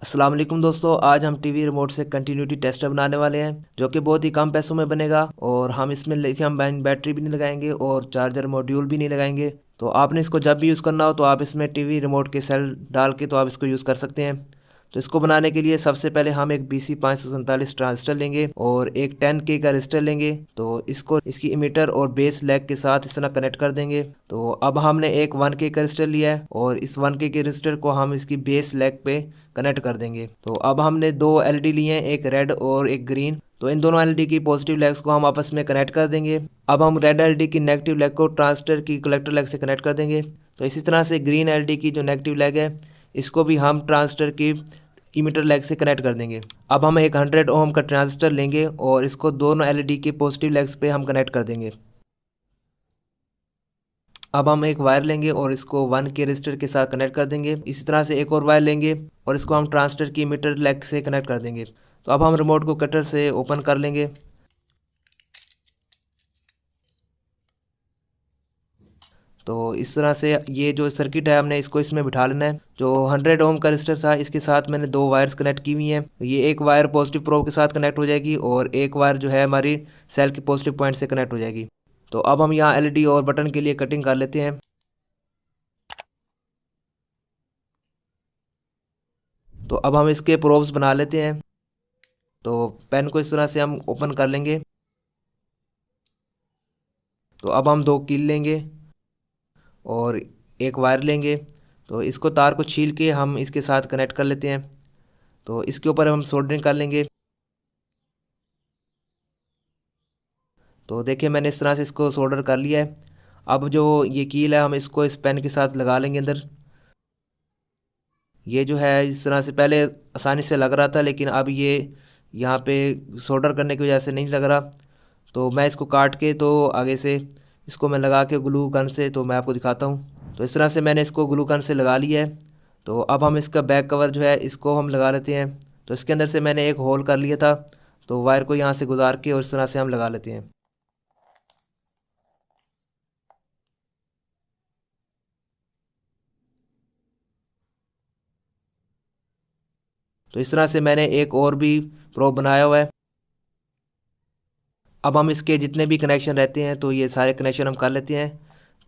अस्सलाम वालेकुम दोस्तों, आज हम टीवी रिमोट से कंटिन्यूटी टेस्टर बनाने वाले हैं जो कि बहुत ही कम पैसों में बनेगा। और हम इसमें लिथियम बैटरी भी नहीं लगाएंगे और चार्जर मॉड्यूल भी नहीं लगाएंगे। तो आपने इसको जब भी यूज़ करना हो तो आप इसमें टीवी रिमोट के सेल डाल के तो आप इसको यूज़ कर सकते हैं। तो इसको बनाने के लिए सबसे पहले हम एक BC547 ट्रांजिस्टर लेंगे और एक 10K का रजिस्टर लेंगे। तो इसको इसकी इमीटर और बेस लेग के साथ इस तरह कनेक्ट कर देंगे। तो अब हमने एक 1K का रजिस्टर लिया है और इस 1K के रजिस्टर को हम इसकी बेस लेग पे कनेक्ट कर देंगे। तो अब हमने दो एलईडी लिए हैं, एक रेड और एक ग्रीन। तो इन दोनों एलईडी की पॉजिटिव लेग्स को हम आपस में कनेक्ट कर देंगे। अब हम रेड एलईडी की नेगेटिव लेग को ट्रांजिस्टर की कलेक्टर लेग से कनेक्ट कर देंगे। तो इसी तरह से ग्रीन एलईडी की जो नेगेटिव लेग है इसको भी हम ट्रांजिस्टर की इमीटर लेग से कनेक्ट कर देंगे। अब हम एक 100 ओम का ट्रांजिस्टर लेंगे और इसको दोनों एलईडी के पॉजिटिव लेग्स पे हम कनेक्ट कर देंगे। अब हम एक वायर लेंगे और इसको 1K रजिस्टर के साथ कनेक्ट कर देंगे। इसी तरह से एक और वायर लेंगे और इसको हम ट्रांजिस्टर की मीटर लेग से कनेक्ट कर देंगे। तो अब हम रिमोट को कटर से ओपन कर लेंगे। तो इस तरह से ये जो सर्किट है हमने इसको इसमें बिठा लेना है। जो 100 ओम का रजिस्टर था इसके साथ मैंने दो वायर्स कनेक्ट की हुई हैं। ये एक वायर पॉजिटिव प्रोब के साथ कनेक्ट हो जाएगी और एक वायर जो है हमारी सेल के पॉजिटिव पॉइंट से कनेक्ट हो जाएगी। तो अब हम यहाँ एलईडी और बटन के लिए कटिंग कर लेते हैं। तो अब हम इसके प्रोब्स बना लेते हैं। तो पेन को इस तरह से हम ओपन कर लेंगे। तो अब हम दो कील लेंगे और एक वायर लेंगे। तो इसको तार को छील के हम इसके साथ कनेक्ट कर लेते हैं। तो इसके ऊपर हम सोल्डरिंग कर लेंगे। तो देखिए मैंने इस तरह से इसको सोल्डर कर लिया है। अब जो ये कील है हम इसको इस पेन के साथ लगा लेंगे अंदर। ये जो है इस तरह से पहले आसानी से लग रहा था लेकिन अब ये यहाँ पे सोल्डर करने की वजह से नहीं लग रहा। तो मैं इसको काट के तो आगे से इसको मैं लगा के ग्लू गन से तो मैं आपको दिखाता हूँ। तो इस तरह से मैंने इसको ग्लू गन से लगा लिया है। तो अब हम इसका बैक कवर जो है इसको हम लगा लेते हैं। तो इसके अंदर से मैंने एक होल कर लिया था। तो वायर को यहाँ से गुजार के और इस तरह से हम लगा लेते हैं। तो इस तरह से मैंने एक और भी प्रोब बनाया हुआ है। अब हम इसके जितने भी कनेक्शन रहते हैं तो ये सारे कनेक्शन हम कर लेते हैं।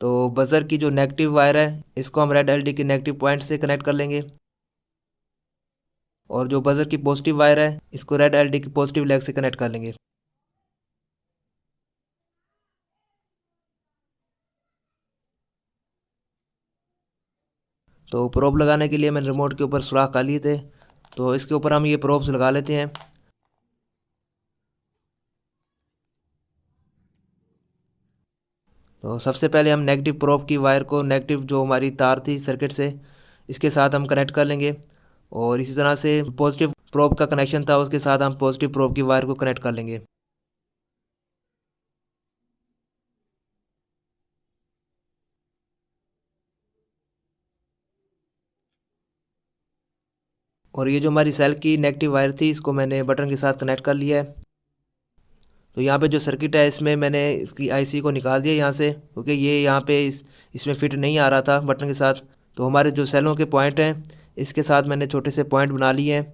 तो बज़र की जो नेगेटिव वायर है इसको हम रेड एलईडी के नेगेटिव पॉइंट से कनेक्ट कर लेंगे। और जो बज़र की पॉजिटिव वायर है इसको रेड एलईडी की पॉजिटिव लेग से कनेक्ट कर लेंगे। तो प्रोब लगाने के लिए मैंने रिमोट के ऊपर सुराख कर लिए थे। तो इसके ऊपर हम ये प्रोब्स लगा लेते हैं। तो सबसे पहले हम नेगेटिव प्रोब की वायर को नेगेटिव जो हमारी तार थी सर्किट से इसके साथ हम कनेक्ट कर लेंगे। और इसी तरह से पॉजिटिव प्रोब का कनेक्शन था उसके साथ हम पॉजिटिव प्रोब की वायर को कनेक्ट कर लेंगे। और ये जो हमारी सेल की नेगेटिव वायर थी इसको मैंने बटन के साथ कनेक्ट कर लिया है। तो यहाँ पे जो सर्किट है इसमें मैंने इसकी आईसी को निकाल दिया यहाँ से क्योंकि ये यहाँ पे इसमें फिट नहीं आ रहा था बटन के साथ। तो हमारे जो सेलों के पॉइंट हैं इसके साथ मैंने छोटे से पॉइंट बना लिए हैं।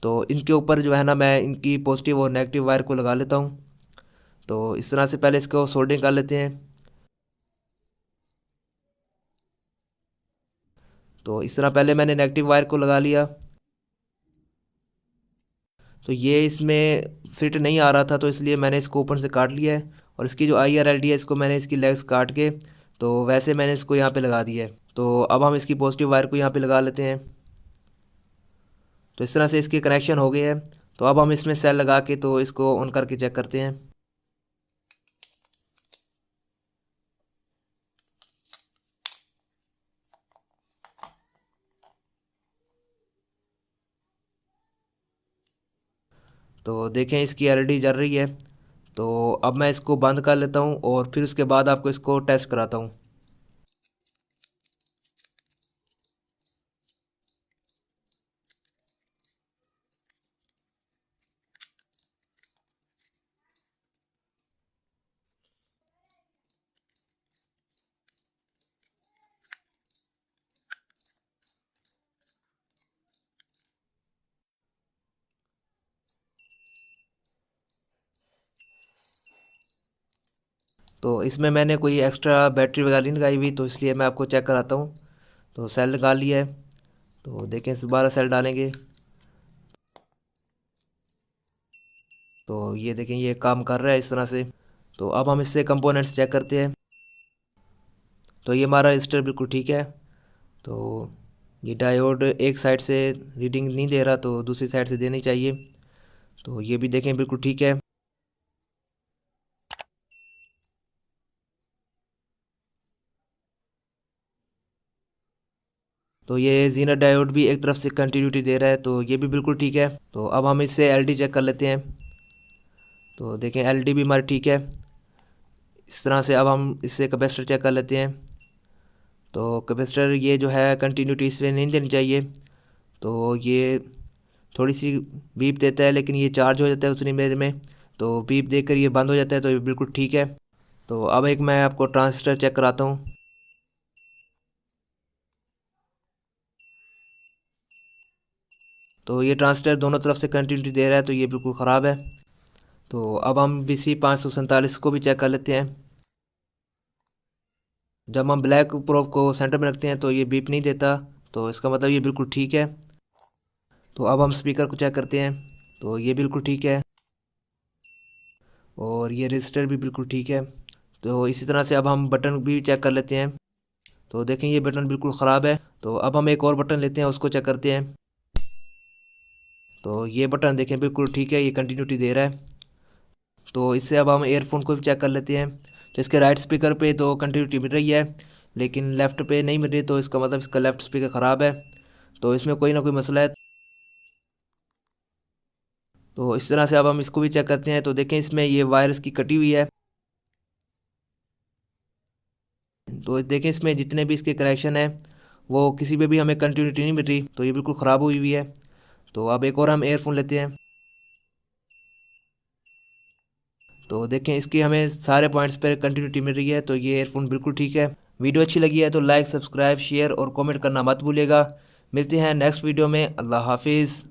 तो इनके ऊपर जो है ना मैं इनकी पॉजिटिव और नेगेटिव वायर को लगा लेता हूँ। तो इस तरह से पहले इसको सोल्डिंग कर लेते हैं। तो इस तरह पहले मैंने नेगेटिव वायर को लगा लिया। तो ये इसमें फिट नहीं आ रहा था तो इसलिए मैंने इसको ऊपर से काट लिया है। और इसकी जो IR LD है इसको मैंने इसकी लेग्स काट के तो वैसे मैंने इसको यहाँ पे लगा दिया है। तो अब हम इसकी पॉजिटिव वायर को यहाँ पे लगा लेते हैं। तो इस तरह से इसके कनेक्शन हो गए हैं। तो अब हम इसमें सेल लगा के तो इसको ऑन करके चेक करते हैं। तो देखें इसकी LED जल रही है। तो अब मैं इसको बंद कर लेता हूँ और फिर उसके बाद आपको इसको टेस्ट कराता हूँ। तो इसमें मैंने कोई एक्स्ट्रा बैटरी वगैरह नहीं लगाई हुई, तो इसलिए मैं आपको चेक कराता हूँ। तो सेल लगा लिया है, तो देखें दोबारा सेल डालेंगे तो ये देखें ये काम कर रहा है इस तरह से। तो अब हम इससे कंपोनेंट्स चेक करते हैं। तो ये हमारा रजिस्टर बिल्कुल ठीक है। तो ये डायोड एक साइड से रीडिंग नहीं दे रहा, तो दूसरी साइड से देनी चाहिए। तो ये भी देखें बिल्कुल ठीक है। तो ये जीनर डायोड भी एक तरफ से कंटिन्यूटी दे रहा है, तो ये भी बिल्कुल ठीक है। तो अब हम इससे एलडी चेक कर लेते हैं। तो देखें एलडी भी हमारी ठीक है। इस तरह से अब हम इससे कैपेसिटर चेक कर लेते हैं। तो कैपेसिटर ये जो है कंटिन्यूटी इसमें नहीं देनी चाहिए। तो ये थोड़ी सी बीप देता है, लेकिन ये चार्ज हो जाता है उतनी देर में। तो बीप देकर ये बंद हो जाता है, तो ये बिल्कुल ठीक है। तो अब एक मैं आपको ट्रांजिस्टर चेक कराता हूँ। तो ये ट्रांजिस्टर दोनों तरफ से कंटिन्यूटी दे रहा है, तो ये बिल्कुल ख़राब है। तो अब हम BC547 को भी चेक कर लेते हैं। जब हम ब्लैक प्रोब को सेंटर में रखते हैं तो ये बीप नहीं देता, तो इसका मतलब ये बिल्कुल ठीक है। तो अब हम स्पीकर को चेक करते हैं। तो ये बिल्कुल ठीक है, और ये रजिस्टर भी बिल्कुल ठीक है। तो इसी तरह से अब हम बटन भी चेक कर लेते हैं। तो देखें ये बटन बिल्कुल ख़राब है। तो अब हम एक और बटन लेते हैं, उसको चेक करते हैं। तो ये बटन देखें बिल्कुल ठीक है, ये कंटिन्यूटी दे रहा है। तो इससे अब हम एयरफोन को भी चेक कर लेते हैं। तो इसके राइट स्पीकर पे तो कंटिन्यूटी मिल रही है, लेकिन लेफ़्ट पे नहीं मिल रही, तो इसका मतलब इसका लेफ़्ट स्पीकर ख़राब है। तो इसमें कोई ना कोई मसला है। तो इस तरह से अब हम इसको भी चेक करते हैं। तो देखें इसमें ये वायरस की कटी हुई है। तो देखें इसमें जितने भी इसके कनेक्शन है वो किसी पे भी हमें कंटिन्यूटी नहीं मिल रही, तो ये बिल्कुल ख़राब हुई हुई है। तो अब एक और हम एयरफोन लेते हैं। तो देखें इसकी हमें सारे पॉइंट्स पर कंटिन्यूटी मिल रही है, तो ये एयरफोन बिल्कुल ठीक है। वीडियो अच्छी लगी है तो लाइक, सब्सक्राइब, शेयर और कमेंट करना मत भूलिएगा। मिलते हैं नेक्स्ट वीडियो में। अल्लाह हाफिज़।